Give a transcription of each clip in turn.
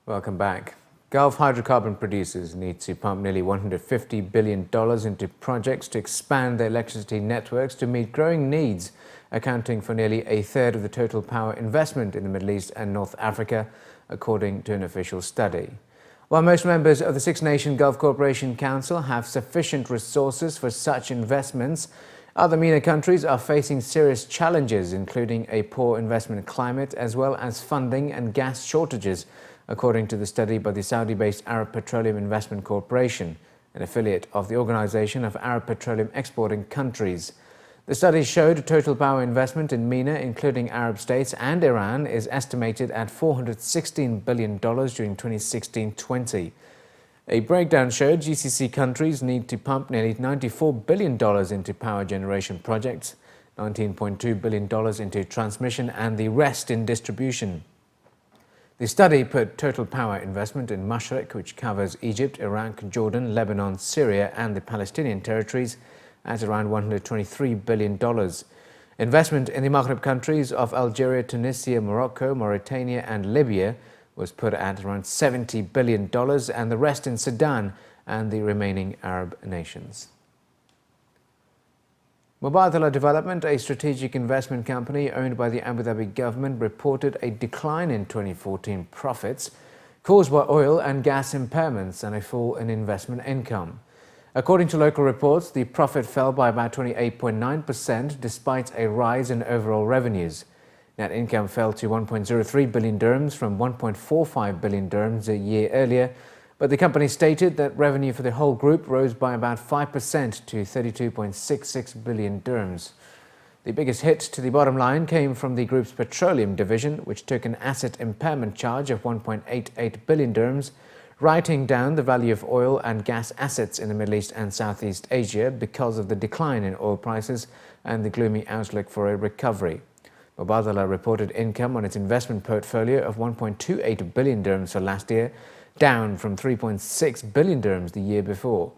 Welcome back. Gulf hydrocarbon producers need to pump nearly $150 billion into projects to expand their electricity networks to meet growing needs, accounting for nearly a third of the total power investment in the Middle East and North Africa, according to an official study. While most members of the Six-Nation Gulf Cooperation Council have sufficient resources for such investments, other MENA countries are facing serious challenges, including a poor investment climate as well as funding and gas shortages, according to the study by the Saudi-based Arab Petroleum Investment Corporation, an affiliate of the Organization of Arab Petroleum Exporting Countries. The study showed total power investment in MENA, including Arab states and Iran, is estimated at $416 billion during 2016-20. A breakdown showed GCC countries need to pump nearly $94 billion into power generation projects, $19.2 billion into transmission, and the rest in distribution. The study put total power investment in Mashriq, which covers Egypt, Iraq, Jordan, Lebanon, Syria, and the Palestinian territories, at around $123 billion. Investment in the Maghreb countries of Algeria, Tunisia, Morocco, Mauritania, and Libya was put at around $70 billion, and the rest in Sudan and the remaining Arab nations. Mubadala Development, a strategic investment company owned by the Abu Dhabi government, reported a decline in 2014 profits caused by oil and gas impairments and a fall in investment income. According to local reports, the profit fell by about 28.9% despite a rise in overall revenues. Net income fell to 1.03 billion dirhams from 1.45 billion dirhams a year earlier, but the company stated that revenue for the whole group rose by about 5% to 32.66 billion dirhams. The biggest hit to the bottom line came from the group's petroleum division, which took an asset impairment charge of 1.88 billion dirhams, writing down the value of oil and gas assets in the Middle East and Southeast Asia because of the decline in oil prices and the gloomy outlook for a recovery. Mubadala reported income on its investment portfolio of 1.28 billion dirhams for last year, down from 3.6 billion dirhams the year before.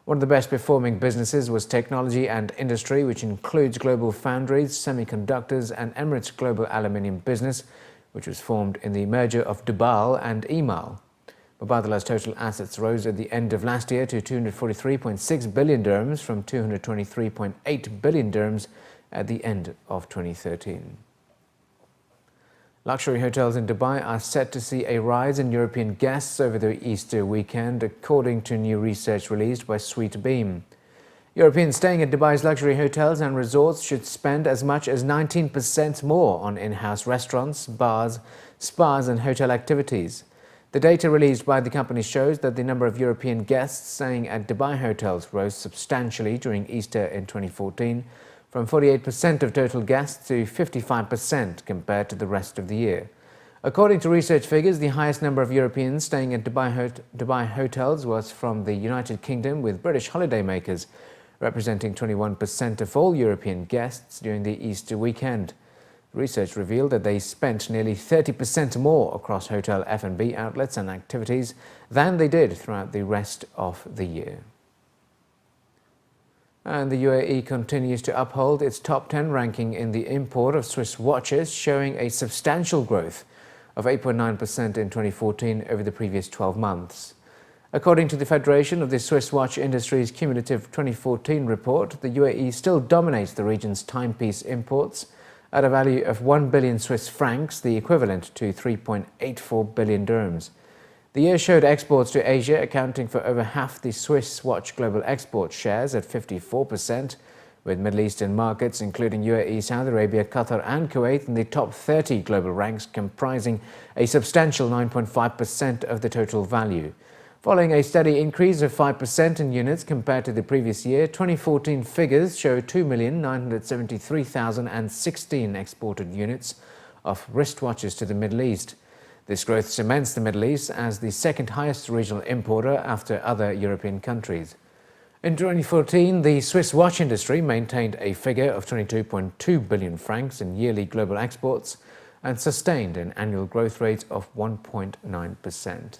One of the best performing businesses was technology and industry, which includes Global Foundries, Semiconductors, and Emirates Global Aluminium Business, which was formed in the merger of Dubal and Emal. Mubadala's total assets rose at the end of last year to 243.6 billion dirhams from 223.8 billion dirhams at the end of 2013. Luxury hotels in Dubai are set to see a rise in European guests over the Easter weekend, according to new research released by Sweetbeam. Europeans staying at Dubai's luxury hotels and resorts should spend as much as 19% more on in-house restaurants, bars, spas, and hotel activities. The data released by the company shows that the number of European guests staying at Dubai hotels rose substantially during Easter in 2014, from 48% of total guests to 55% compared to the rest of the year. According to research figures, the highest number of Europeans staying at Dubai hotels was from the United Kingdom, with British holidaymakers representing 21% of all European guests during the Easter weekend. Research revealed that they spent nearly 30% more across hotel F&B outlets and activities than they did throughout the rest of the year. And the UAE continues to uphold its top 10 ranking in the import of Swiss watches, showing a substantial growth of 8.9% in 2014 over the previous 12 months. According to the Federation of the Swiss Watch Industry's cumulative 2014 report, the UAE still dominates the region's timepiece imports at a value of 1 billion Swiss francs, the equivalent to 3.84 billion dirhams. The year showed exports to Asia accounting for over half the Swiss watch global export shares at 54%, with Middle Eastern markets including UAE, Saudi Arabia, Qatar and Kuwait in the top 30 global ranks, comprising a substantial 9.5% of the total value. Following a steady increase of 5% in units compared to the previous year, 2014 figures show 2,973,016 exported units of wristwatches to the Middle East. This growth cements the Middle East as the second highest regional importer after other European countries. In 2014, the Swiss watch industry maintained a figure of 22.2 billion francs in yearly global exports and sustained an annual growth rate of 1.9%.